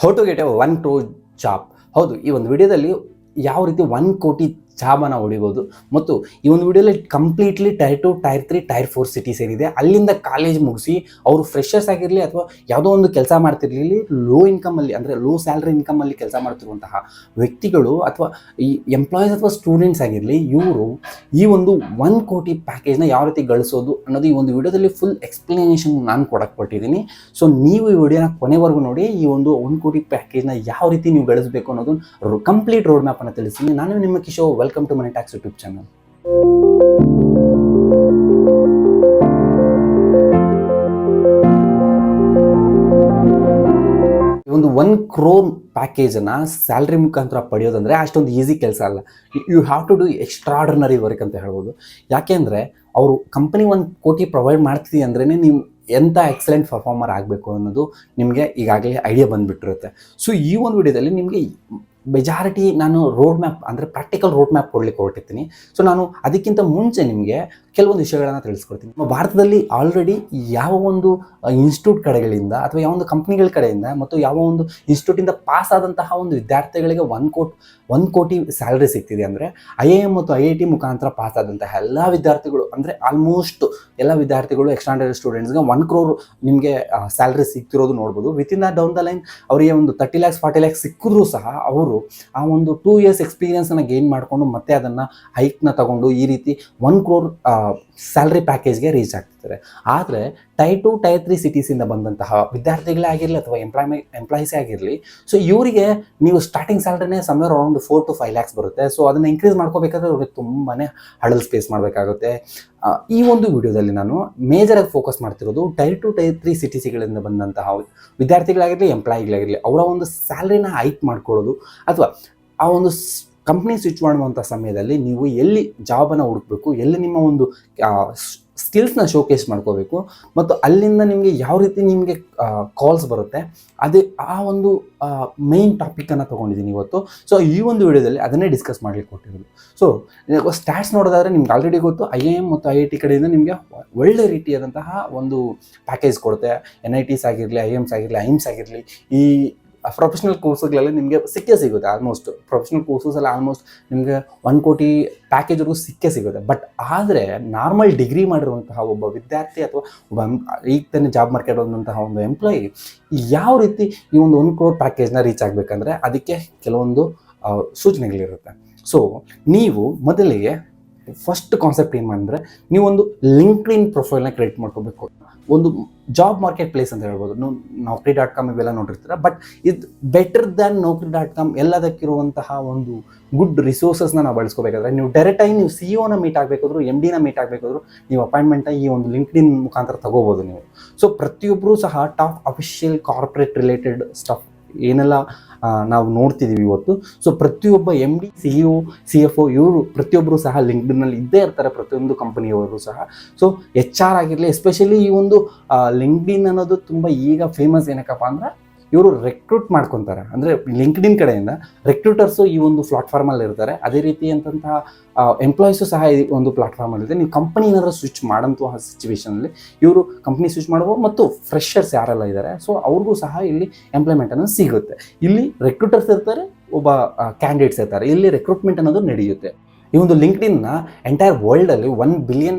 How to get a 1 crore job. ಹೌದು, ಈ ಒಂದು ವಿಡಿಯೋದಲ್ಲಿ ಯಾವ ರೀತಿ 1 ಕೋಟಿ ಜಾಬನ್ನು ಹೊಡಿಬೋದು ಮತ್ತು ಈ ಒಂದು ವಿಡಿಯೋಲಿ completely tier 2, tier 3, tier 4 cities ಏನಿದೆ ಅಲ್ಲಿಂದ ಕಾಲೇಜ್ ಮುಗಿಸಿ ಅವರು ಫ್ರೆಷರ್ಸ್ ಆಗಿರಲಿ ಅಥವಾ ಯಾವುದೋ ಒಂದು ಕೆಲಸ ಮಾಡ್ತಿರಲಿ, ಲೋ ಇನ್ಕಮಲ್ಲಿ ಅಂದರೆ ಲೋ ಸ್ಯಾಲ್ರಿ ಇನ್ಕಮಲ್ಲಿ ಕೆಲಸ ಮಾಡ್ತಿರುವಂತಹ ವ್ಯಕ್ತಿಗಳು ಅಥವಾ ಈ ಎಂಪ್ಲಾಯೀಸ್ ಅಥವಾ ಸ್ಟೂಡೆಂಟ್ಸ್ ಆಗಿರಲಿ, ಇವರು ಈ ಒಂದು 1 ಕೋಟಿ ಪ್ಯಾಕೇಜ್ನ ಯಾವ ರೀತಿ ಗಳಿಸೋದು ಅನ್ನೋದು ಈ ಒಂದು ವಿಡಿಯೋದಲ್ಲಿ ಫುಲ್ ಎಕ್ಸ್ಪ್ಲನೇಷನ್ ನಾನು ಕೊಡಕ್ಕೆ ಕೊಟ್ಟಿದ್ದೀನಿ. ಸೊ ನೀವು ಈ ವಿಡಿಯೋನ ಕೊನೆವರೆಗೂ ನೋಡಿ, ಈ ಒಂದು 1 ಕೋಟಿ ಪ್ಯಾಕೇಜ್ನ ಯಾವ ರೀತಿ ನೀವು ಗಳಿಸಬೇಕು ಅನ್ನೋದು ಕಂಪ್ಲೀಟ್ ರೋಡ್ ಮ್ಯಾಪನ್ನು ತಿಳಿಸ್ತೀನಿ. ನಾನು ನಿಮ್ಮ Kishore, welcome to money tax YouTube channel. ಒಂದು 1 crore ಪ್ಯಾಕೇಜನ್ನು ಸ್ಯಾಲ್ರಿ ಮುಖಾಂತರ ಪಡೆಯೋದಂದರೆ ಅಷ್ಟೊಂದು ಈಸಿ ಕೆಲಸ ಅಲ್ಲ. You have to do extraordinary work ಅಂತ ಹೇಳ್ಬೋದು. ಯಾಕೆಂದರೆ ಅವರು ಕಂಪನಿ 1 ಕೋಟಿ ಪ್ರೊವೈಡ್ ಮಾಡ್ತೀವಿ ಅಂದ್ರೇ ನೀವು ಎಂಥ ಎಕ್ಸಲೆಂಟ್ ಪರ್ಫಾರ್ಮರ್ ಆಗಬೇಕು ಅನ್ನೋದು ನಿಮಗೆ ಈಗಾಗಲೇ ಐಡಿಯಾ ಬಂದುಬಿಟ್ಟಿರುತ್ತೆ. ಸೊ ಈ ಒಂದು ವಿಡಿಯೋದಲ್ಲಿ ನಿಮಗೆ ಮೆಜಾರಿಟಿ ನಾನು ರೋಡ್ ಮ್ಯಾಪ್ ಅಂದರೆ ಪ್ರಾಕ್ಟಿಕಲ್ ರೋಡ್ ಮ್ಯಾಪ್ ಕೊಡಲಿಕ್ಕೆ ಹೊರಟಿರ್ತೀನಿ. ಸೊ ನಾನು ಅದಕ್ಕಿಂತ ಮುಂಚೆ ನಿಮಗೆ ಕೆಲವೊಂದು ವಿಷಯಗಳನ್ನು ತಿಳಿಸ್ಕೊಡ್ತೀನಿ. ನಮ್ಮ ಭಾರತದಲ್ಲಿ ಆಲ್ರೆಡಿ ಯಾವ ಒಂದು ಇನ್ಸ್ಟಿಟ್ಯೂಟ್ ಕಡೆಗಳಿಂದ ಅಥವಾ ಯಾವ ಒಂದು ಕಂಪ್ನಿಗಳ ಕಡೆಯಿಂದ ಮತ್ತು ಯಾವ ಒಂದು ಇನ್ಸ್ಟಿಟ್ಯೂಟಿಂದ ಪಾಸ್ ಆದಂತಹ ಒಂದು ವಿದ್ಯಾರ್ಥಿಗಳಿಗೆ 1 ಕೋಟಿ ಸ್ಯಾಲ್ರಿ ಸಿಗ್ತಿದೆ ಅಂದರೆ IIM ಮತ್ತು IIT ಮುಖಾಂತರ ಪಾಸ್ ಆದಂತಹ ಎಲ್ಲ ವಿದ್ಯಾರ್ಥಿಗಳು ಅಂದರೆ ಆಲ್ಮೋಸ್ಟ್ ಎಲ್ಲ ವಿದ್ಯಾರ್ಥಿಗಳು ಎಕ್ಸ್ಟ್ರಾಂಡರಿ ಸ್ಟೂಡೆಂಟ್ಸ್ಗೆ 1 crore ನಿಮಗೆ ಸ್ಯಾಲ್ರಿ ಸಿಗ್ತಿರೋದು ನೋಡ್ಬೋದು. Within the down the line ಅವರಿಗೆ ಒಂದು 30 lakhs 40 lakhs ಸಿಕ್ಕಿದ್ರೂ ಸಹ ಅವರು ಆ ಒಂದು 2 years ಎಕ್ಸ್ಪೀರಿಯನ್ಸನ್ನು ಗೇನ್ ಮಾಡಿಕೊಂಡು ಮತ್ತೆ ಅದನ್ನು ಹೈಕ್ನ ತಗೊಂಡು ಈ ರೀತಿ 1 crore ಸ್ಯಾಲ್ರಿ ಪ್ಯಾಕೇಜ್ಗೆ ರೀಚ್ ಆಗ್ತಿದ್ದಾರೆ. ಆದರೆ ಟೈರ್ 2, ಟೈರ್ 3 ಸಿಟೀಸಿಂದ ಬಂದಂತಹ ವಿದ್ಯಾರ್ಥಿಗಳೇ ಆಗಿರಲಿ ಅಥವಾ ಎಂಪ್ಲಾಯೀಸೇ ಆಗಿರಲಿ, ಸೊ ಇವರಿಗೆ ನೀವು ಸ್ಟಾರ್ಟಿಂಗ್ ಸ್ಯಾಲ್ರಿನೇ ಸಮ್ವೇರ್ ಅರೌಂಡ್ 4 to 5 lakhs ಬರುತ್ತೆ. ಸೊ ಅದನ್ನು ಇನ್ಕ್ರೀಸ್ ಮಾಡ್ಕೋಬೇಕಾದ್ರೆ ಅವ್ರಿಗೆ ತುಂಬಾ ಹಡಲ್ಸ್ ಫೇಸ್ ಮಾಡಬೇಕಾಗುತ್ತೆ. ಈ ಒಂದು ವಿಡಿಯೋದಲ್ಲಿ ನಾನು ಮೇಜರಾಗಿ ಫೋಕಸ್ ಮಾಡ್ತಿರೋದು ಟೈರ್ 2, ಟೈರ್ 3 ಸಿಟೀಸ್ಗಳಿಂದ ಬಂದಂತಹ ವಿದ್ಯಾರ್ಥಿಗಳಾಗಿರಲಿ, ಎಂಪ್ಲಾಯಿಗಳಾಗಿರಲಿ, ಅವರ ಒಂದು ಸ್ಯಾಲ್ರಿನ ಹೈಕ್ ಮಾಡ್ಕೊಳ್ಳೋದು ಅಥವಾ ಆ ಒಂದು ಕಂಪ್ನಿ ಸ್ವಿಚ್ ಮಾಡುವಂಥ ಸಮಯದಲ್ಲಿ ನೀವು ಎಲ್ಲಿ ಜಾಬನ್ನು ಹುಡುಕಬೇಕು, ಎಲ್ಲಿ ನಿಮ್ಮ ಒಂದು ಸ್ಕಿಲ್ಸ್ನ ಶೋಕೇಸ್ ಮಾಡ್ಕೋಬೇಕು ಮತ್ತು ಅಲ್ಲಿಂದ ನಿಮಗೆ ಯಾವ ರೀತಿ ನಿಮಗೆ ಕಾಲ್ಸ್ ಬರುತ್ತೆ, ಅದೇ ಆ ಒಂದು ಮೇನ್ ಟಾಪಿಕನ್ನು ತೊಗೊಂಡಿದ್ದೀನಿ ಇವತ್ತು. ಸೊ ಈ ಒಂದು ವಿಡಿಯೋದಲ್ಲಿ ಅದನ್ನೇ ಡಿಸ್ಕಸ್ ಮಾಡಲಿಕ್ಕೆ ಕೊಟ್ಟಿರೋದು. ಸೊ ಸ್ಟ್ಯಾಟ್ಸ್ ನೋಡೋದಾದರೆ ನಿಮ್ಗೆ ಆಲ್ರೆಡಿ ಗೊತ್ತು, IIM ಮತ್ತು IIT ಕಡೆಯಿಂದ ನಿಮಗೆ ಒಳ್ಳೆ ರೀತಿಯಾದಂತಹ ಒಂದು ಪ್ಯಾಕೇಜ್ ಕೊಡುತ್ತೆ. NITs ಆಗಿರಲಿ, IIMs ಆಗಿರಲಿ, IIMs ಆಗಿರಲಿ, ಈ ಪ್ರೊಫೆಷ್ನಲ್ ಕೋರ್ಸ್ಗಳಲ್ಲಿ ನಿಮಗೆ ಸಿಗುತ್ತೆ. ಆಲ್ಮೋಸ್ಟ್ ಪ್ರೊಫೆಷ್ನಲ್ ಕೋರ್ಸಸಲ್ಲಿ ಆಲ್ಮೋಸ್ಟ್ ನಿಮಗೆ 1 ಕೋಟಿ ಪ್ಯಾಕೇಜ್ವರೆಗೂ ಸಿಗುತ್ತೆ. ಬಟ್ ಆದರೆ ನಾರ್ಮಲ್ ಡಿಗ್ರಿ ಮಾಡಿರುವಂತಹ ಒಬ್ಬ ವಿದ್ಯಾರ್ಥಿ ಅಥವಾ ಒಬ್ಬ ಈಗ ತಾನೇ ಜಾಬ್ ಮಾರ್ಕೆಟ್ ಬಂದಂತಹ ಒಂದು ಎಂಪ್ಲಾಯಿ ಯಾವ ರೀತಿ ಈ ಒಂದು 1 crore ಪ್ಯಾಕೇಜ್ನ ರೀಚ್ ಆಗಬೇಕಂದ್ರೆ ಅದಕ್ಕೆ ಕೆಲವೊಂದು ಸೂಚನೆಗಳಿರುತ್ತೆ. ಸೊ ನೀವು ಮೊದಲಿಗೆ ಫಸ್ಟ್ ಕಾನ್ಸೆಪ್ಟ್ ಏನು ಮಾಡಿದ್ರೆ, ನೀವೊಂದು ಲಿಂಕ್ಡ್ಇನ್ ಪ್ರೊಫೈಲ್ನ ಕ್ರಿಯೇಟ್ ಮಾಡ್ಕೋಬೇಕು. ಒಂದು ಜಾಬ್ ಮಾರ್ಕೆಟ್ ಪ್ಲೇಸ್ ಅಂತ ಹೇಳ್ಬೋದು. Naukri.com ಇವೆಲ್ಲ ನೋಡಿರ್ತೀರ, ಬಟ್ ಇದು ಬೆಟರ್ ದ್ಯಾನ್ Naukri.com ಎಲ್ಲದಕ್ಕಿರುವಂತಹ ಒಂದು ಗುಡ್ ರಿಸೋರ್ಸಸ್ನ ನಾವು ಬಳಸ್ಕೋಬೇಕಾದ್ರೆ ನೀವು ಡೈರೆಕ್ಟಾಗಿ ನೀವು CEO ಮೀಟ್ ಆಗಬೇಕಾದ್ರು, MDನ ಮೀಟ್ ಆಗಬೇಕಾದ್ರು ನೀವು ಅಪಾಯಿಂಟ್ಮೆಂಟ್ನ ಈ ಒಂದು ಲಿಂಕ್ಡ್ಇನ್ ಮುಖಾಂತರ ತಗೋಬೋದು ನೀವು. ಸೊ ಪ್ರತಿಯೊಬ್ಬರೂ ಸಹ top official corporate related stuff ಏನೆಲ್ಲ ನಾವು ನೋಡ್ತಿದ್ದೀವಿ ಇವತ್ತು. ಸೊ ಪ್ರತಿಯೊಬ್ಬ MD, CEO, CFO ಇವರು ಪ್ರತಿಯೊಬ್ಬರು ಸಹ ಲಿಂಕ್ಡ್ಇನ್ನಲ್ಲಿ ಇದ್ದೇ ಇರ್ತಾರೆ, ಪ್ರತಿಯೊಂದು ಕಂಪನಿಯವರು ಸಹ. ಸೊ HR ಆಗಿರಲಿ, ಎಸ್ಪೆಷಲಿ ಈ ಒಂದು ಲಿಂಕ್ಡ್ಇನ್ ಅನ್ನೋದು ತುಂಬ ಈಗ ಫೇಮಸ್. ಏನಕ್ಕಪ್ಪ ಅಂದ್ರೆ ಇವರು ರೆಕ್ರೂಟ್ ಮಾಡ್ಕೊತಾರೆ, ಅಂದರೆ ಲಿಂಕ್ಡ್ಇನ್ ಕಡೆಯಿಂದ ರೆಕ್ರೂಟರ್ಸು ಈ ಒಂದು ಪ್ಲಾಟ್ಫಾರ್ಮಲ್ಲಿ ಇರ್ತಾರೆ. ಅದೇ ರೀತಿ ಅಂತಂತಹ ಎಂಪ್ಲಾಯೀಸು ಸಹ ಈ ಒಂದು ಪ್ಲಾಟ್ಫಾರ್ಮಲ್ಲಿದೆ. ನೀವು ಕಂಪನಿ ಏನಾದರೂ ಸ್ವಿಚ್ ಮಾಡೋಂತಹ ಸಿಚುವೇಷನಲ್ಲಿ ಇವರು ಕಂಪ್ನಿ ಸ್ವಿಚ್ ಮಾಡ್ಬೋದು ಮತ್ತು ಫ್ರೆಷರ್ಸ್ ಯಾರೆಲ್ಲ ಇದ್ದಾರೆ ಸೊ ಅವ್ರಿಗೂ ಸಹ ಇಲ್ಲಿ ಎಂಪ್ಲಾಯ್ಮೆಂಟ್ ಅನ್ನೋದು ಸಿಗುತ್ತೆ. ಇಲ್ಲಿ ರೆಕ್ರೂಟರ್ಸ್ ಇರ್ತಾರೆ, ಒಬ್ಬ ಕ್ಯಾಂಡಿಡೇಟ್ಸ್ ಇರ್ತಾರೆ, ಇಲ್ಲಿ ರೆಕ್ರೂಟ್ಮೆಂಟ್ ಅನ್ನೋದು ನಡೆಯುತ್ತೆ. ಈ ಒಂದು ಲಿಂಕ್ಡ್ಇನ್ನ ಎಂಟೈರ್ ವರ್ಲ್ಡಲ್ಲಿ 1 billion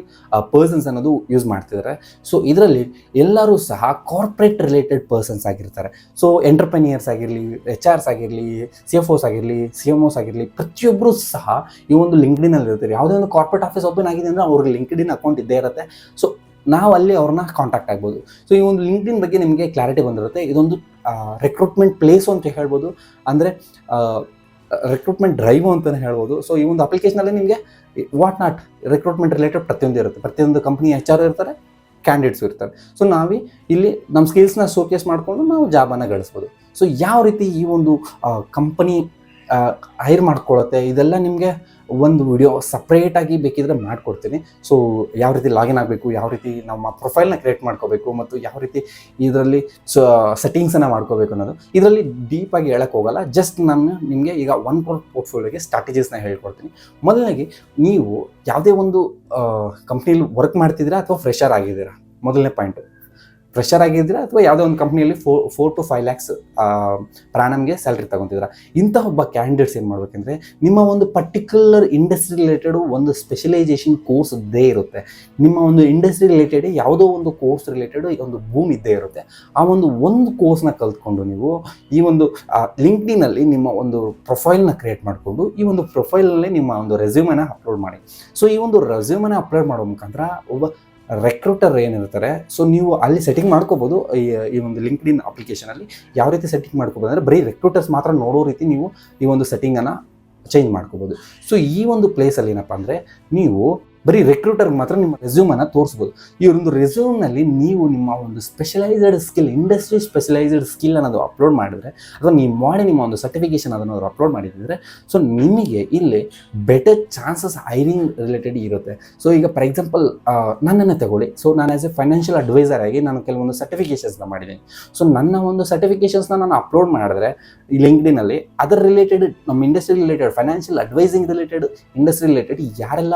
ಪರ್ಸನ್ಸ್ ಅನ್ನೋದು ಯೂಸ್ ಮಾಡ್ತಿದ್ದಾರೆ. ಸೊ ಇದರಲ್ಲಿ ಎಲ್ಲರೂ ಸಹ ಕಾರ್ಪೊರೇಟ್ ರಿಲೇಟೆಡ್ ಪರ್ಸನ್ಸ್ ಆಗಿರ್ತಾರೆ. ಸೊ ಎಂಟರ್ಪ್ರೆನಿಯರ್ಸ್ ಆಗಿರಲಿ, HRs ಆಗಿರಲಿ, CFOs ಆಗಿರಲಿ, CMOs ಆಗಿರಲಿ, ಪ್ರತಿಯೊಬ್ಬರು ಸಹ ಈ ಒಂದು ಲಿಂಕ್ಡ್ಇನ್ನಲ್ಲಿ ಇರ್ತಾರೆ. ಯಾವುದೇ ಒಂದು ಕಾರ್ಪೊರೇಟ್ ಆಫೀಸ್ ಓಪನ್ ಆಗಿದೆ ಅಂದರೆ ಅವ್ರಿಗೆ ಲಿಂಕ್ಡ್ಇನ್ ಅಕೌಂಟ್ ಇದ್ದೇ ಇರುತ್ತೆ. ಸೊ ನಾವು ಅಲ್ಲಿ ಅವ್ರನ್ನ ಕಾಂಟ್ಯಾಕ್ಟ್ ಆಗ್ಬೋದು. ಸೊ ಈ ಒಂದು ಲಿಂಕ್ಡ್ಇನ್ ಬಗ್ಗೆ ನಿಮಗೆ ಕ್ಲಾರಿಟಿ ಬಂದಿರುತ್ತೆ. ಇದೊಂದು ರೆಕ್ರೂಟ್ಮೆಂಟ್ ಪ್ಲೇಸು ಅಂತ ಹೇಳ್ಬೋದು, ಅಂದರೆ ರೆಕ್ರೂಟ್ಮೆಂಟ್ ಡ್ರೈವು ಅಂತಲೇ ಹೇಳ್ಬೋದು. ಸೊ ಈ ಒಂದು ಅಪ್ಲಿಕೇಶನಲ್ಲಿ ನಿಮಗೆ ವಾಟ್ ನಾಟ್ ರೆಕ್ರೂಟ್ಮೆಂಟ್ ರಿಲೇಟೆಡ್ ಪ್ರತಿಯೊಂದು ಇರುತ್ತೆ. ಪ್ರತಿಯೊಂದು ಕಂಪ್ನಿ HR ಇರ್ತಾರೆ, ಕ್ಯಾಂಡಿಡೇಟ್ಸು ಇರ್ತಾರೆ. ಸೊ ನಾವು ಇಲ್ಲಿ ನಮ್ಮ ಸ್ಕಿಲ್ಸ್ನ ಶೋಕೇಸ್ ಮಾಡಿಕೊಂಡು ನಾವು ಜಾಬನ್ನು ಗಳಿಸ್ಬೋದು. ಸೊ ಯಾವ ರೀತಿ ಈ ಒಂದು ಕಂಪನಿ ಹೈರ್ ಮಾಡ್ಕೊಳ್ಳುತ್ತೆ ಇದೆಲ್ಲ ನಿಮಗೆ ಒಂದು ವಿಡಿಯೋ ಸಪ್ರೇಟಾಗಿ ಬೇಕಿದ್ರೆ ಮಾಡಿಕೊಡ್ತೀನಿ. ಸೊ ಯಾವ ರೀತಿ ಲಾಗಿನ್ ಆಗಬೇಕು, ಯಾವ ರೀತಿ ನಮ್ಮ ಪ್ರೊಫೈಲ್ನ ಕ್ರಿಯೇಟ್ ಮಾಡ್ಕೋಬೇಕು ಮತ್ತು ಯಾವ ರೀತಿ ಇದರಲ್ಲಿ ಸೆಟ್ಟಿಂಗ್ಸನ್ನು ಮಾಡ್ಕೋಬೇಕು ಅನ್ನೋದು ಇದರಲ್ಲಿ ಡೀಪಾಗಿ ಹೇಳಕ್ಕೆ ಹೋಗಲ್ಲ. ಜಸ್ಟ್ ನಾನು ನಿಮಗೆ ಈಗ 1 crore ಪೋರ್ಟ್ಫೋಲಿಯೋಗೆ ಸ್ಟ್ರಾಟಜೀಸ್ನ ಹೇಳ್ಕೊಡ್ತೀನಿ. ಮೊದಲನೇಗೆ ನೀವು ಯಾವುದೇ ಒಂದು ಕಂಪ್ನಿಲಿ ವರ್ಕ್ ಮಾಡ್ತಿದ್ದೀರಾ ಅಥವಾ ಫ್ರೆಷರ್ ಆಗಿದ್ದೀರಾ, ಮೊದಲನೇ ಪಾಯಿಂಟು. ಫ್ರೆಷರ್ ಆಗಿದ್ರೆ ಅಥವಾ ಯಾವುದೋ ಒಂದು ಕಂಪ್ನಿಯಲ್ಲಿ 4 to 5 lakhs ಪ್ರಾಣಮ್ಗೆ ಸ್ಯಾಲ್ರಿ ತಗೊತಿದ್ರ. ಇಂಥ ಒಬ್ಬ ಕ್ಯಾಂಡಿಡೇಟ್ಸ್ ಏನು ಮಾಡ್ಬೇಕಂದ್ರೆ ನಿಮ್ಮ ಒಂದು ಪರ್ಟಿಕ್ಯುಲರ್ ಇಂಡಸ್ಟ್ರಿ ರಿಲೇಟೆಡ್ ಒಂದು ಸ್ಪೆಷಲೈಸೇಷನ್ ಕೋರ್ಸ್ ಇದ್ದೇ ಇರುತ್ತೆ. ನಿಮ್ಮ ಒಂದು ಇಂಡಸ್ಟ್ರಿ ರಿಲೇಟೆಡ್ ಯಾವುದೋ ಒಂದು ಕೋರ್ಸ್ ರಿಲೇಟೆಡ್ ಒಂದು ಬೂಮ್ ಇದ್ದೇ ಇರುತ್ತೆ. ಆ ಒಂದು ಕೋರ್ಸ್ನ ಕಲ್ತ್ಕೊಂಡು ನೀವು ಈ ಒಂದು ಲಿಂಕ್ಡ್ಇನ್ನಲ್ಲಿ ನಿಮ್ಮ ಒಂದು ಪ್ರೊಫೈಲ್ನ ಕ್ರಿಯೇಟ್ ಮಾಡಿಕೊಂಡು ಈ ಒಂದು ಪ್ರೊಫೈಲ್ನಲ್ಲಿ ನಿಮ್ಮ ಒಂದು ರೆಸ್ಯೂಮನ್ನ ಅಪ್ಲೋಡ್ ಮಾಡಿ. ಸೊ ಈ ಒಂದು ರೆಸ್ಯೂಮನ್ನ ಅಪ್ಲೋಡ್ ಮಾಡೋ ಮುಖಾಂತರ ಒಬ್ಬ ರೆಕ್ರೂಟರ್ ಏನಿರ್ತಾರೆ, ಸೊ ನೀವು ಅಲ್ಲಿ ಸೆಟ್ಟಿಂಗ್ ಮಾಡ್ಕೋಬೋದು. ಈ ಒಂದು ಲಿಂಕ್ಡ್ಇನ್ ಅಪ್ಲಿಕೇಶನಲ್ಲಿ ಯಾವ ರೀತಿ ಸೆಟ್ಟಿಂಗ್ ಮಾಡ್ಕೋಬೋದು ಅಂದರೆ ಬರೀ ರೆಕ್ರೂಟರ್ಸ್ ಮಾತ್ರ ನೋಡೋ ರೀತಿ ನೀವು ಈ ಒಂದು ಸೆಟ್ಟಿಂಗನ್ನು ಚೇಂಜ್ ಮಾಡ್ಕೋಬೋದು. ಸೊ ಈ ಒಂದು ಪ್ಲೇಸಲ್ಲಿ ಏನಪ್ಪ ಅಂದರೆ ನೀವು ಬರೀ ರೆಕ್ರೂಟರ್ಗೆ ಮಾತ್ರ ನಿಮ್ಮ ರೆಸ್ಯೂಮನ್ನು ತೋರಿಸ್ಬೋದು. ಈ ಒಂದು ರೆಸ್ಯೂಮ್ನಲ್ಲಿ ನೀವು ನಿಮ್ಮ ಒಂದು specialised skill, industry specialised skill ಅನ್ನೋದು ಅಪ್ಲೋಡ್ ಮಾಡಿದರೆ ಅಥವಾ ನೀವು ಮಾಡಿ ನಿಮ್ಮ ಒಂದು ಸರ್ಟಿಫಿಕೇಷನ್ ಅದನ್ನು ಅಪ್ಲೋಡ್ ಮಾಡಿದರೆ ಸೊ ನಿಮಗೆ ಇಲ್ಲಿ ಬೆಟರ್ ಚಾನ್ಸಸ್ ಹೈರಿಂಗ್ ರಿಲೇಟೆಡ್ ಇರುತ್ತೆ. ಸೊ ಈಗ ಫಾರ್ ಎಕ್ಸಾಂಪಲ್ ನನ್ನನ್ನು ತಗೊಳ್ಳಿ. ಸೊ ನಾನು ಆ್ಯಸ್ ಎ ಫೈನಾನ್ಷಿಯಲ್ ಅಡ್ವೈಸರ್ ಆಗಿ ನಾನು ಕೆಲವೊಂದು ಸರ್ಟಿಫಿಕೇಷನ್ಸ್ನ ಮಾಡಿದ್ದೀನಿ. ಸೊ ನನ್ನ ಒಂದು ಸರ್ಟಿಫಿಕೇಷನ್ಸ್ನ ನಾನು ಅಪ್ಲೋಡ್ ಮಾಡಿದ್ರೆ ಈ ಲಿಂಕ್ಡ್ಇನ್ನಲ್ಲಿ ಅದರ ರಿಲೇಟೆಡ್ ನಮ್ಮ industry related, financial advising related, industry related ಯಾರೆಲ್ಲ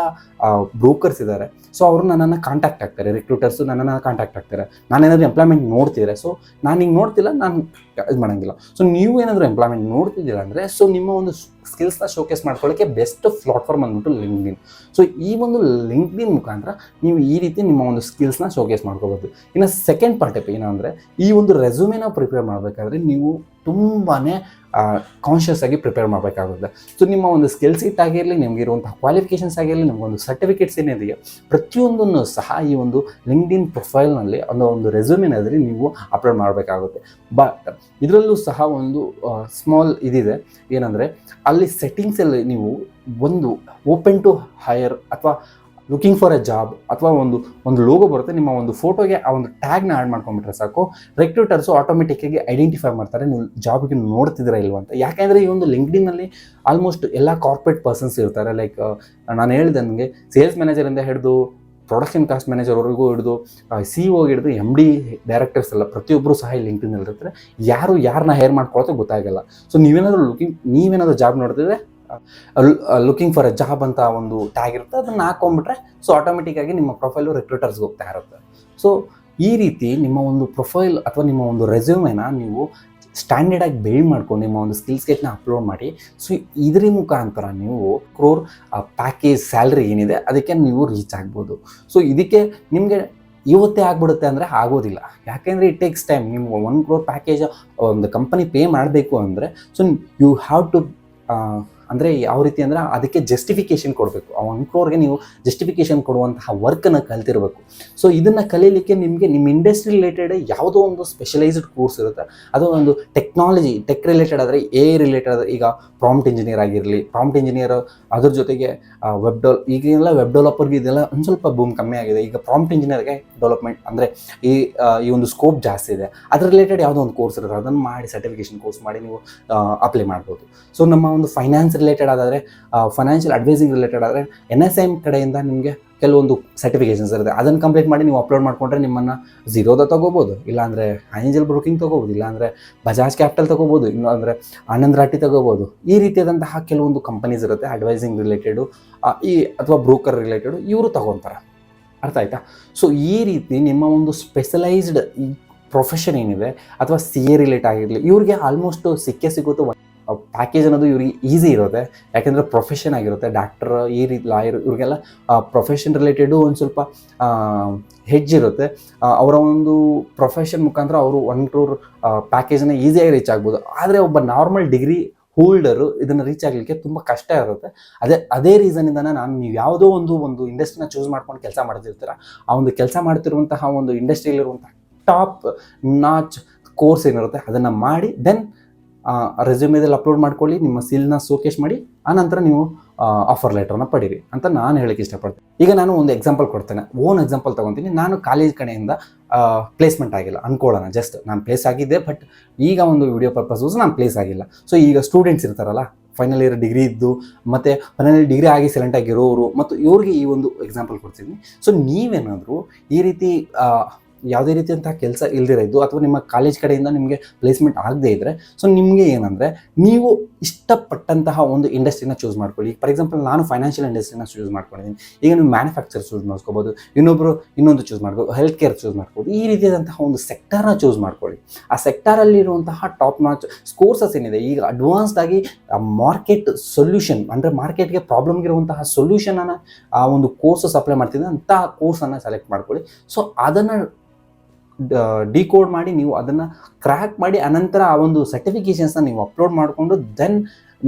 ಬ್ರೋಕರ್ಸ್ ಇದ್ದಾರೆ ಸೊ ಅವರು ನನ್ನನ್ನು ಕಾಂಟ್ಯಾಕ್ಟ್ ಆಗ್ತಾರೆ, ರಿಕ್ರೂಟರ್ಸು ನನ್ನನ್ನು ಕಾಂಟ್ಯಾಕ್ಟ್ ಆಗ್ತಾರೆ. ನಾನೇನಾದರೂ ಎಂಪ್ಲಾಯ್ಮೆಂಟ್ ನೋಡ್ತಿದ್ರೆ, ಸೊ ನಾನು ಹಿಂಗೆ ನೋಡ್ತಿಲ್ಲ, ನಾನು ಇದು ಮಾಡೋಂಗಿಲ್ಲ. ಸೊ ನೀವು ಏನಾದರೂ ಎಂಪ್ಲಾಯ್ಮೆಂಟ್ ನೋಡ್ತಿದ್ದೀರಾ ಅಂದರೆ ಸೊ ನಿಮ್ಮ ಒಂದು ಸ್ಕಿಲ್ಸ್ನ ಶೋಕೇಸ್ ಮಾಡ್ಕೊಳ್ಳೋಕ್ಕೆ ಬೆಸ್ಟ್ ಪ್ಲಾಟ್ಫಾರ್ಮ್ ಅಂದ್ಬಿಟ್ಟು ಲಿಂಕ್ಡ್ಇನ್. ಸೊ ಈ ಒಂದು ಲಿಂಕ್ಡ್ಇನ್ ಮುಖಾಂತರ ನೀವು ಈ ರೀತಿ ನಿಮ್ಮ ಒಂದು ಸ್ಕಿಲ್ಸ್ನ ಶೋಕೇಸ್ ಮಾಡ್ಕೋಬೋದು. ಇನ್ನು ಸೆಕೆಂಡ್ ಪಾರ್ಟ್ ಏನಂದರೆ ಈ ಒಂದು ರೆಸ್ಯೂಮೆನ ಪ್ರಿಪೇರ್ ಮಾಡಬೇಕಾದ್ರೆ ನೀವು ತುಂಬಾ ಕಾನ್ಷಿಯಸ್ ಆಗಿ ಪ್ರಿಪೇರ್ ಮಾಡಬೇಕಾಗುತ್ತೆ. ಸೊ ನಿಮ್ಮ ಒಂದು ಸ್ಕಿಲ್ ಸೀಟ್ ಆಗಿರಲಿ, ನಿಮಗಿರುವಂತಹ ಕ್ವಾಲಿಫಿಕೇಷನ್ಸ್ ಆಗಿರಲಿ, ನಿಮಗೊಂದು ಸರ್ಟಿಫಿಕೇಟ್ಸ್ ಏನಿದೆಯೋ ಪ್ರತಿಯೊಂದನ್ನು ಸಹ ಈ ಒಂದು ಲಿಂಕ್ಡ್ಇನ್ ಪ್ರೊಫೈಲ್ನಲ್ಲಿ ಒಂದು ರೆಸ್ಯೂಮೆನಲ್ಲಿ ನೀವು ಅಪ್ಲೋಡ್ ಮಾಡಬೇಕಾಗುತ್ತೆ. ಬಟ್ ಇದರಲ್ಲೂ ಸಹ ಒಂದು ಸ್ಮಾಲ್ ಇದಿದೆ, ಏನಂದರೆ ಅಲ್ಲಿ ಸೆಟ್ಟಿಂಗ್ಸಲ್ಲಿ ನೀವು ಒಂದು ಓಪನ್ ಟು ಹೈರ್ ಅಥವಾ ಲುಕಿಂಗ್ ಫಾರ್ ಎ ಜಾಬ್ ಅಥವಾ ಒಂದು ಲೋಗೋ ಬರುತ್ತೆ, ನಿಮ್ಮ ಒಂದು ಫೋಟೋಗೆ ಆ ಒಂದು ಟ್ಯಾಗ್ನ ಆ್ಯಡ್ ಮಾಡ್ಕೊಂಡ್ಬಿಟ್ರೆ ಸಾಕು, ರೆಕ್ರೂಟರ್ಸು ಆಟೋಮೆಟಿಕ್ಕಾಗಿ ಐಡೆಂಟಿಫೈ ಮಾಡ್ತಾರೆ ನೀವು ಜಾಬ್ಗೆ ನೋಡ್ತಿದ್ದೀರಾ ಇಲ್ವ ಅಂತ. ಯಾಕೆಂದರೆ ಈ ಒಂದು ಲಿಂಕ್ಡ್ಇನ್ನಲ್ಲಿ ಆಲ್ಮೋಸ್ಟ್ ಎಲ್ಲ ಕಾರ್ಪೊರೇಟ್ ಪರ್ಸನ್ಸ್ ಇರ್ತಾರೆ. ಲೈಕ್ ನಾನು ಹೇಳಿದೆ, ನನಗೆ ಸೇಲ್ಸ್ ಮ್ಯಾನೇಜರಿಂದ ಹಿಡಿದು ಪ್ರೊಡಕ್ಷನ್ ಕಾಸ್ಟ್ ಮ್ಯಾನೇಜರ್ವರೆಗೂ ಹಿಡಿದು CEO ಹಿಡಿದು MD ಡೈರೆಕ್ಟರ್ಸ್ ಎಲ್ಲ ಪ್ರತಿಯೊಬ್ಬರು ಸಹ ಈ ಲಿಂಕ್ಡ್ಇನ್ನಲ್ಲಿ ಇರ್ತಾರೆ. ಯಾರನ್ನ ಹೈರ್ ಮಾಡ್ಕೊಳ್ತೋ ಗೊತ್ತಾಗಲ್ಲ. ಸೊ ನೀವೇನಾದರೂ ಜಾಬ್ ನೋಡ್ತಿದ್ರೆ ಲುಕಿಂಗ್ ಫಾರ್ ಎ ಜಾಬ್ ಅಂತ ಒಂದು ಟ್ಯಾಗ್ ಇರುತ್ತೆ, ಅದನ್ನು ಹಾಕೊಂಡ್ಬಿಟ್ರೆ ಸೊ ಆಟೋಮೆಟಿಕ್ಕಾಗಿ ನಿಮ್ಮ ಪ್ರೊಫೈಲು ರೆಕ್ರೂಟರ್ಸ್ಗೆ ಹೋಗ್ತಾ ಇರುತ್ತೆ. ಸೊ ಈ ರೀತಿ ನಿಮ್ಮ ಒಂದು ಪ್ರೊಫೈಲ್ ಅಥವಾ ನಿಮ್ಮ ಒಂದು ರೆಸ್ಯೂಮೆನ ನೀವು ಸ್ಟ್ಯಾಂಡರ್ಡ್ ಆಗಿ ಬಿಲ್ಡ್ ಮಾಡ್ಕೊಂಡು ನಿಮ್ಮ ಒಂದು ಸ್ಕಿಲ್ ಸೆಟ್ನ ಅಪ್ಲೋಡ್ ಮಾಡಿ. ಸೊ ಇದರ ಮುಖಾಂತರ ನೀವು ಕ್ರೋರ್ ಪ್ಯಾಕೇಜ್ ಸ್ಯಾಲ್ರಿ ಏನಿದೆ ಅದಕ್ಕೆ ನೀವು ರೀಚ್ ಆಗ್ಬೋದು. ಸೊ ಇದಕ್ಕೆ ನಿಮಗೆ ಇವತ್ತೇ ಆಗ್ಬಿಡುತ್ತೆ ಅಂದರೆ ಆಗೋದಿಲ್ಲ. ಯಾಕೆಂದರೆ ಇಟ್ ಟೇಕ್ಸ್ ಟೈಮ್. ನೀವು 1 crore ಪ್ಯಾಕೇಜ್ ಒಂದು ಕಂಪನಿ ಪೇ ಮಾಡಬೇಕು ಅಂದರೆ ಸೊ ಯು ಹ್ಯಾವ್ ಟು ಅಂದರೆ ಯಾವ ರೀತಿ ಅಂದರೆ ಅದಕ್ಕೆ ಜಸ್ಟಿಫಿಕೇಷನ್ ಕೊಡಬೇಕು. ಆ 1 crore ನೀವು ಜಸ್ಟಿಫಿಕೇಷನ್ ಕೊಡುವಂತಹ ವರ್ಕನ್ನು ಕಲ್ತಿರಬೇಕು. ಸೊ ಇದನ್ನು ಕಲೀಲಿಕ್ಕೆ ನಿಮಗೆ ನಿಮ್ಮ ಇಂಡಸ್ಟ್ರಿ ರಿಲೇಟೆಡ್ ಯಾವುದೋ ಒಂದು ಸ್ಪೆಷಲೈಸ್ಡ್ ಕೋರ್ಸ್ ಇರುತ್ತೆ. ಅದು ಒಂದು ಟೆಕ್ ರಿಲೇಟೆಡ್ ಆದರೆ ರಿಲೇಟೆಡ್ ಆದರೆ ಈಗ ಪ್ರಾಂಪ್ಟ್ ಇಂಜಿನಿಯರ್ ಆಗಿರಲಿ, ಪ್ರಾಂಪ್ಟ್ ಇಂಜಿನಿಯರ್ ಅದ್ರ ಜೊತೆಗೆ ಈಗೆಲ್ಲ ವೆಬ್ ಡೆವಲಪರ್ಗೆ ಇದೆಲ್ಲ ಒಂದು ಸ್ವಲ್ಪ ಬೂಮ್ ಕಮ್ಮಿ ಆಗಿದೆ. ಈಗ ಪ್ರಾಂಪ್ಟ್ ಇಂಜಿನಿಯರ್ಗೆ ಡೆವಲಪ್ಮೆಂಟ್ ಅಂದರೆ ಈ ಒಂದು ಸ್ಕೋಪ್ ಜಾಸ್ತಿ ಇದೆ. ಅದ್ರ ರಿಲೇಟೆಡ್ ಯಾವುದೋ ಒಂದು ಕೋರ್ಸ್ ಇರುತ್ತೆ, ಅದನ್ನು ಮಾಡಿ ಸರ್ಟಿಫಿಕೇಷನ್ ಕೋರ್ಸ್ ಮಾಡಿ ನೀವು ಅಪ್ಲೈ ಮಾಡ್ಬೋದು. ಸೊ ನಮ್ಮ ಒಂದು ಫೈನಾನ್ಸ್ ರಿಲೇಟೆಡ್ ಆದರೆ, ಫೈನಾನ್ಷಿಯಲ್ ಅಡ್ವೈಸಿಂಗ್ ರಿಲೇಟೆಡ್ ಆದರೆ NSM ಕಡೆಯಿಂದ ನಿಮಗೆ ಕೆಲವೊಂದು ಸರ್ಟಿಫಿಕೇಷನ್ಸ್ ಇರುತ್ತೆ. ಅದನ್ನು ಕಂಪ್ಲೀಟ್ ಮಾಡಿ ನೀವು ಅಪ್ಲೋಡ್ ಮಾಡಿಕೊಂಡ್ರೆ ನಿಮ್ಮನ್ನು ಝೀರೋದ ತೊಗೋಬೋದು, ಇಲ್ಲಾಂದರೆ ಏಂಜಲ್ ಬ್ರೋಕಿಂಗ್ ತೊಗೋಬೋದು, ಇಲ್ಲಾಂದರೆ ಬಜಾಜ್ ಕ್ಯಾಪಿಟಲ್ ತೊಗೋಬೋದು, ಇಲ್ಲಾಂದರೆ ಆನಂದ್ ರಾಟಿ ತೊಗೋಬೋದು. ಈ ರೀತಿಯಾದಂತಹ ಕೆಲವೊಂದು ಕಂಪನೀಸ್ ಇರುತ್ತೆ ಅಡ್ವೈಸಿಂಗ್ ರಿಲೇಟೆಡು ಅಥವಾ ಬ್ರೋಕರ್ ರಿಲೇಟೆಡು, ಇವರು ತೊಗೊತಾರೆ. ಅರ್ಥ ಆಯ್ತಾ? ಸೊ ಈ ರೀತಿ ನಿಮ್ಮ ಒಂದು ಸ್ಪೆಷಲೈಸ್ಡ್ ಈ ಪ್ರೊಫೆಷನ್ ಏನಿದೆ ಅಥವಾ CA ರಿಲೇಟ್ ಆಗಿರಲಿ, ಇವ್ರಿಗೆ ಆಲ್ಮೋಸ್ಟ್ ಸಿಗುತ್ತೆ. ಪ್ಯಾಕೇಜ್ ಅನ್ನೋದು ಇವ್ರಿಗೆ ಈಸಿ ಇರುತ್ತೆ, ಯಾಕೆಂದರೆ ಪ್ರೊಫೆಷನ್ ಆಗಿರುತ್ತೆ. ಡಾಕ್ಟರ್, ಈ ರೀತಿ ಲಾಯರ್, ಇವ್ರಿಗೆಲ್ಲ ಪ್ರೊಫೆಷನ್ ರಿಲೇಟೆಡು ಒಂದು ಸ್ವಲ್ಪ ಹೆಡ್ಜ್ ಇರುತ್ತೆ. ಅವರ ಒಂದು ಪ್ರೊಫೆಷನ್ ಮುಖಾಂತರ ಅವರು 1 crore ಪ್ಯಾಕೇಜನ್ನು ಈಸಿಯಾಗಿ ರೀಚ್ ಆಗ್ಬೋದು. ಆದರೆ ಒಬ್ಬ ನಾರ್ಮಲ್ ಡಿಗ್ರಿ ಹೋಲ್ಡರು ಇದನ್ನು ರೀಚ್ ಆಗಲಿಕ್ಕೆ ತುಂಬ ಕಷ್ಟ ಇರುತ್ತೆ. ಅದೇ ರೀಸನಿಂದನೇ ನೀವು ಯಾವುದೋ ಒಂದು ಇಂಡಸ್ಟ್ರಿನ ಚೂಸ್ ಮಾಡ್ಕೊಂಡು ಕೆಲಸ ಮಾಡ್ತಿರ್ತೀರ, ಆ ಒಂದು ಕೆಲಸ ಮಾಡ್ತಿರುವಂತಹ ಒಂದು ಇಂಡಸ್ಟ್ರಿಯಲ್ಲಿರುವಂಥ ಟಾಪ್ ನಾಚ್ ಕೋರ್ಸ್ ಏನಿರುತ್ತೆ ಅದನ್ನು ಮಾಡಿ ದೆನ್ ರೆಸ್ಯೂಮೆದಲ್ಲಿ ಅಪ್ಲೋಡ್ ಮಾಡ್ಕೊಳ್ಳಿ, ನಿಮ್ಮ ಸ್ಕಿಲ್ನ ಶೋಕೇಸ್ ಮಾಡಿ, ಆನಂತರ ನೀವು ಆಫರ್ ಲೆಟರ್ನ ಪಡೀರಿ ಅಂತ ನಾನು ಹೇಳಕ್ಕೆ ಇಷ್ಟಪಡ್ತೀನಿ. ಈಗ ನಾನು ಒಂದು ಎಕ್ಸಾಂಪಲ್ ಕೊಡ್ತೇನೆ, ಓನ್ ಎಕ್ಸಾಂಪಲ್ ತೊಗೊತೀನಿ. ನಾನು ಕಾಲೇಜ್ ಕಡೆಯಿಂದ ಪ್ಲೇಸ್ಮೆಂಟ್ ಆಗಿಲ್ಲ ಅನ್ಕೊಳ್ಳೋಣ, ಜಸ್ಟ್ ನಾನು ಪ್ಲೇಸ್ ಆಗಿದ್ದೆ, ಬಟ್ ಈಗ ಒಂದು ವಿಡಿಯೋ ಪರ್ಪಸ್ಗೋಸ್ ನಾನು ಪ್ಲೇಸ್ ಆಗಿಲ್ಲ. ಸೊ ಈಗ ಸ್ಟೂಡೆಂಟ್ಸ್ ಇರ್ತಾರಲ್ಲ, ಫೈನಲ್ ಇಯರ್ ಡಿಗ್ರಿ ಇದ್ದು ಮತ್ತು ಫೈನಲ್ ಇಯರ್ ಡಿಗ್ರಿ ಆಗಿ ಸೈಲೆಂಟ್ ಆಗಿರೋರು ಮತ್ತು ಇವ್ರಿಗೆ ಈ ಒಂದು ಎಕ್ಸಾಂಪಲ್ ಕೊಡ್ತಿದ್ದೀನಿ. ಸೊ ನೀವೇನಾದರೂ ಈ ರೀತಿ ಯಾವುದೇ ರೀತಿಯಂತಹ ಕೆಲಸ ಇಲ್ದಿರ ಇದ್ದು ಅಥವಾ ನಿಮ್ಮ ಕಾಲೇಜ್ ಕಡೆಯಿಂದ ನಿಮಗೆ ಪ್ಲೇಸ್ಮೆಂಟ್ ಆಗದೇ ಇದ್ದರೆ, ಸೊ ನಿಮಗೆ ಏನಂದರೆ ನೀವು ಇಷ್ಟಪಟ್ಟಂತಹ ಒಂದು ಇಂಡಸ್ಟ್ರಿನ ಚೂಸ್ ಮಾಡ್ಕೊಳ್ಳಿ. ಫಾರ್ ಎಕ್ಸಾಂಪಲ್ ನಾನು ಫೈನಾನ್ಷಿಯಲ್ ಇಂಡಸ್ಟ್ರಿನ ಚೂಸ್ ಮಾಡ್ಕೊಂಡಿದ್ದೀನಿ. ಈಗ ನೀವು ಮ್ಯಾನುಫ್ಯಾಕ್ಚರ್ ಚೂಸ್ ಮಾಡ್ಕೋಬೋದು, ಇನ್ನೊಬ್ಬರು ಇನ್ನೊಂದು ಚೂಸ್ ಮಾಡ್ಬೋದು, ಹೆಲ್ತ್ ಕೇರ್ ಚೂಸ್ ಮಾಡ್ಬೋದು. ಈ ರೀತಿಯಾದಂತಹ ಒಂದು ಸೆಕ್ಟರ್ನ ಚೂಸ್ ಮಾಡ್ಕೊಳ್ಳಿ. ಆ ಸೆಕ್ಟರಲ್ಲಿರುವಂತಹ ಟಾಪ್ ನಾಚ್ ಕೋರ್ಸಸ್ ಏನಿದೆ, ಈಗ ಅಡ್ವಾನ್ಸ್ಡ್ ಆಗಿ ಮಾರ್ಕೆಟ್ ಸೊಲ್ಯೂಷನ್ ಅಂದರೆ ಮಾರ್ಕೆಟ್ಗೆ ಪ್ರಾಬ್ಲಮ್ಗಿರುವಂತಹ ಸೊಲ್ಯೂಷನನ್ನು ಆ ಒಂದು ಕೋರ್ಸಸ್ ಅಪ್ಲೈ ಮಾಡ್ತಿದ್ದೆ ಅಂತಹ ಕೋರ್ಸನ್ನು ಸೆಲೆಕ್ಟ್ ಮಾಡ್ಕೊಳ್ಳಿ. ಸೊ ಅದನ್ನು ಡಿಕೋಡ್ ಮಾಡಿ ನೀವು ಅದನ್ನು ಕ್ರ್ಯಾಕ್ ಮಾಡಿ ಅನಂತರ ಆ ಒಂದು ಸರ್ಟಿಫಿಕೇಷನ್ಸ್ನ ನೀವು ಅಪ್ಲೋಡ್ ಮಾಡಿಕೊಂಡು ದೆನ್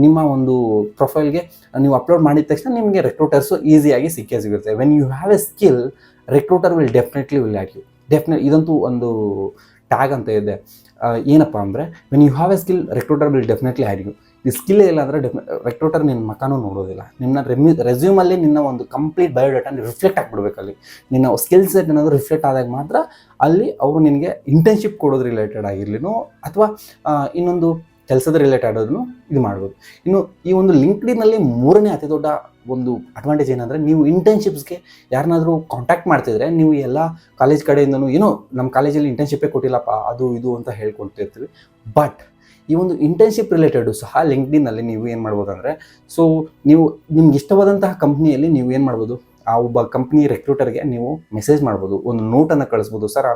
ನಿಮ್ಮ ಒಂದು ಪ್ರೊಫೈಲ್ಗೆ ನೀವು ಅಪ್ಲೋಡ್ ಮಾಡಿದ ತಕ್ಷಣ ನಿಮಗೆ ರೆಕ್ರೂಟರ್ಸು ಈಸಿಯಾಗಿ ಸಿಗುತ್ತೆ. When you have a skill, recruiter will definitely add you. ಇದಂತೂ ಒಂದು ಟ್ಯಾಗ್ ಅಂತ ಇದೆ. ಏನಪ್ಪ ಅಂದರೆ when you have a skill, recruiter will definitely add you. ಈ ಸ್ಕಿಲ್ ಇಲ್ಲ ಅಂದರೆ ರೆಕ್ರೂಟರ್ ನಿನ್ನ ಮಕಾನೂ ನೋಡೋದಿಲ್ಲ. ನಿನ್ನ ರೆಸ್ಯೂಮಲ್ಲಿ ನಿನ್ನ ಒಂದು ಕಂಪ್ಲೀಟ್ ಬಯೋಡಾಟಾ ರಿಫ್ಲೆಕ್ಟ್ ಆಗಿಬಿಡ್ಬೇಕಲ್ಲಿ. ನಿನ್ನ ಸ್ಕಿಲ್ ಸೆಟ್ ಏನಾದರೂ ರಿಫ್ಲೆಕ್ಟ್ ಆದಾಗ ಮಾತ್ರ ಅಲ್ಲಿ ಅವರು ನಿನಗೆ ಇಂಟರ್ನ್ಶಿಪ್ ಕೊಡೋದು ರಿಲೇಟೆಡ್ ಆಗಿರಲಿನೋ ಅಥವಾ ಇನ್ನೊಂದು ಕೆಲಸದ ರಿಲೇಟೆಡ್ ಆದ್ರೂ ಇದು ಮಾಡ್ಬೋದು. ಇನ್ನು ಈ ಒಂದು ಲಿಂಕ್ಡ್ಇನ್ನಲ್ಲಿ ಮೂರನೇ ಅತಿ ದೊಡ್ಡ ಒಂದು ಅಡ್ವಾಂಟೇಜ್ ಏನಂದರೆ, ನೀವು ಇಂಟರ್ನ್ಶಿಪ್ಸ್ಗೆ ಯಾರನ್ನಾದರೂ ಕಾಂಟ್ಯಾಕ್ಟ್ ಮಾಡ್ತಿದ್ರೆ ನೀವು ಎಲ್ಲ ಕಾಲೇಜ್ ಕಡೆಯಿಂದನೂ ಏನೋ ನಮ್ಮ ಕಾಲೇಜಲ್ಲಿ ಇಂಟರ್ನ್ಶಿಪ್ಪೇ ಕೊಟ್ಟಿಲ್ಲಪ್ಪ ಅದು ಇದು ಅಂತ ಹೇಳ್ಕೊಳ್ತಿರ್ತೀವಿ. ಬಟ್ ಈ ಒಂದು ಇಂಟರ್ನ್ಶಿಪ್ ರಿಲೇಟೆಡು ಸಹ ಲಿಂಕ್ಡ್ಇನ್ನಲ್ಲಿ ನೀವು ಏನು ಮಾಡ್ಬೋದು ಅಂದರೆ, ಸೊ ನೀವು ನಿಮ್ಗೆ ಇಷ್ಟವಾದಂತಹ ಕಂಪ್ನಿಯಲ್ಲಿ ನೀವು ಏನು ಮಾಡ್ಬೋದು, ಆ ಒಬ್ಬ ಕಂಪ್ನಿ ರೆಕ್ರೂಟರ್ಗೆ ನೀವು ಮೆಸೇಜ್ ಮಾಡ್ಬೋದು, ಒಂದು ನೋಟನ್ನು ಕಳಿಸ್ಬೋದು. Sir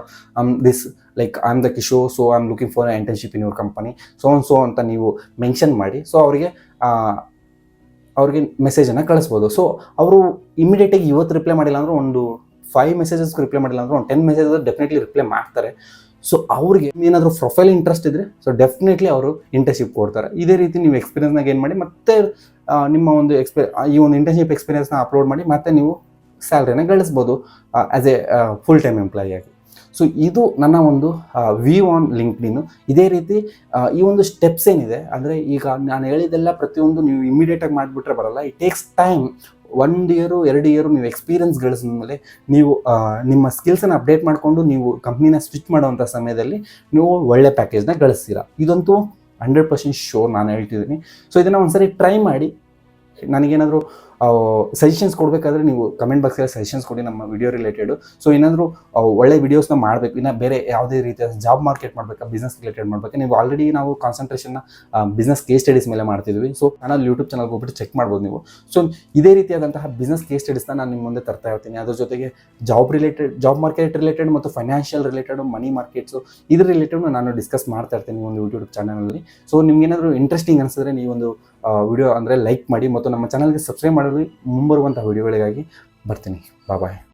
this like I am the Kishore, so I am looking for internship in your company so ಅಂತ ನೀವು ಮೆನ್ಷನ್ ಮಾಡಿ ಸೊ ಅವ್ರಿಗೆ ಮೆಸೇಜನ್ನು ಕಳಿಸ್ಬೋದು. ಸೊ ಅವರು ಇಮಿಡಿಯೇಟಾಗಿ ಇವತ್ತು ರಿಪ್ಲೈ ಮಾಡಿಲ್ಲ ಅಂದರೆ ಒಂದು 5 ಮೆಸೇಜಸ್ಗೆ ರಿಪ್ಲೈ ಮಾಡಿಲ್ಲ ಅಂದರೆ ಒಂದು 10 ಮೆಸೇಜಸ್ ಡೆಫಿನೆಟ್ಲಿ ರಿಪ್ಲೈ ಮಾಡ್ತಾರೆ. ಸೊ ಅವ್ರಿಗೆ ಏನಾದರೂ ಪ್ರೊಫೈಲ್ ಇಂಟ್ರೆಸ್ಟ್ ಇದ್ದರೆ ಸೊ ಡೆಫಿನೆಟ್ಲಿ ಅವರು ಇಂಟರ್ನ್ಶಿಪ್ ಕೊಡ್ತಾರೆ. ಇದೇ ರೀತಿ ನೀವು ಎಕ್ಸ್ಪೀರಿಯನ್ಸ್ನಾಗ ಏನು ಮಾಡಿ ಮತ್ತೆ ನಿಮ್ಮ ಒಂದು ಈ ಒಂದು ಇಂಟರ್ನ್ಶಿಪ್ ಎಕ್ಸ್ಪೀರಿಯನ್ಸ್ನ ಅಪ್ಲೋಡ್ ಮಾಡಿ ಮತ್ತೆ ನೀವು ಸ್ಯಾಲ್ರಿನ ಗಳಿಸ್ಬೋದು ಆ್ಯಸ್ ಎ ಫುಲ್ ಟೈಮ್ ಎಂಪ್ಲಾಯಿಯಾಗಿ. ಸೊ ಇದು ನನ್ನ ಒಂದು ವ್ಯೂ ಆನ್ ಲಿಂಕ್ಡ್ಇನ್. ಇದೇ ರೀತಿ ಈ ಒಂದು ಸ್ಟೆಪ್ಸ್ ಏನಿದೆ ಅಂದರೆ, ಈಗ ನಾನು ಹೇಳಿದೆಲ್ಲ ಪ್ರತಿಯೊಂದು ನೀವು ಇಮಿಡಿಯೇಟಾಗಿ ಮಾಡಿಬಿಟ್ರೆ ಬರೋಲ್ಲ. It takes time. 1 year 2 year ನೀವು ಎಕ್ಸ್ಪೀರಿಯನ್ಸ್ ಗಳಿಸಿದ ಮೇಲೆ ನೀವು ನಿಮ್ಮ ಸ್ಕಿಲ್ಸನ್ನು ಅಪ್ಡೇಟ್ ಮಾಡಿಕೊಂಡು ನೀವು ಕಂಪ್ನಿನ ಸ್ವಿಚ್ ಮಾಡೋವಂಥ ಸಮಯದಲ್ಲಿ ನೀವು ಒಳ್ಳೆ ಪ್ಯಾಕೇಜ್ನ ಗಳಿಸ್ತೀರಾ. ಇದಂತೂ 100% ಶೋರ್ ನಾನು ಹೇಳ್ತಿದ್ದೀನಿ. ಸೊ ಇದನ್ನು ಒಂದ್ಸರಿ ಟ್ರೈ ಮಾಡಿ. ನನಗೇನಾದರೂ ಸಜೆಷನ್ಸ್ ಕೊಡಬೇಕಾದ್ರೆ ನೀವು ಕಮೆಂಟ್ ಬಾಕ್ಸಲ್ಲಿ ಸಜೆಷನ್ಸ್ ಕೊಡಿ ನಮ್ಮ ವಿಡಿಯೋ ರಿಲೇಟೆಡು. ಸೊ ಏನಾದರೂ ಒಳ್ಳೆ ವೀಡಿಯೋಸ್ನ ಮಾಡಬೇಕು, ಇನ್ನು ಬೇರೆ ಯಾವುದೇ ರೀತಿಯ ಜಾಬ್ ಮಾರ್ಕೆಟ್ ಮಾಡಬೇಕಾ, ಬಿಸ್ನೆಸ್ ರಿಲೇಟೆಡ್ ಮಾಡಬೇಕಾ, ನೀವು ಆಲ್ರೆಡಿ ನಾವು ಕಾನ್ಸಂಟ್ರೇಷನ್ನ ಬಿಸ್ನೆಸ್ ಕೇಸ್ ಸ್ಟಡೀಸ್ ಮೇಲೆ ಮಾಡ್ತಿದ್ವಿ. ಸೊ ನಾನು ಯೂಟ್ಯೂಬ್ ಚಾನಲ್ಗೆ ಹೋಗ್ಬಿಟ್ಟು ಚೆಕ್ ಮಾಡ್ಬೋದು ನೀವು. ಸೊ ಇದೇ ರೀತಿಯಾದಂತಹ ಬಿಸ್ನೆಸ್ ಕೇಸ್ ಸ್ಟಡೀಸ್ನ ನಾನು ನಿಮ್ಮ ಮುಂದೆ ತರ್ತಾ ಇರ್ತೀನಿ. ಅದ್ರ ಜೊತೆಗೆ ಜಾಬ್ ಮಾರ್ಕೆಟ್ ರಿಲೇಟೆಡ್ ಮತ್ತು ಫೈನಾನ್ಷಿಯಲ್ ರಿಲೇಟೆಡ್, ಮನಿ ಮಾರ್ಕೆಟ್ಸು ಇದ್ರ ರಿಲೇಟೆಡ್ ನಾನು ಡಿಸ್ಕಸ್ ಮಾಡ್ತಾ ಇರ್ತೀನಿ ಒಂದು ಯೂಟ್ಯೂಬ್ ಚಾನಲಲ್ಲಿ. ಸೊ ನಿಮ್ಗೇನಾದರೂ ಇಂಟ್ರೆಸ್ಟಿಂಗ್ ಅನಿಸಿದ್ರೆ ನೀವೊಂದು ವಿಡಿಯೋ ಅಂದರೆ ಲೈಕ್ ಮಾಡಿ ಮತ್ತು ನಮ್ಮ ಚಾನಲ್ಗೆ ಸಬ್ಸ್ಕ್ರೈಬ್ ಮಾಡೋದು ಮುಂಬರುವಂಥ ವಿಡಿಯೋಗಳಿಗಾಗಿ ಬರ್ತೀನಿ. ಬಾಯ್.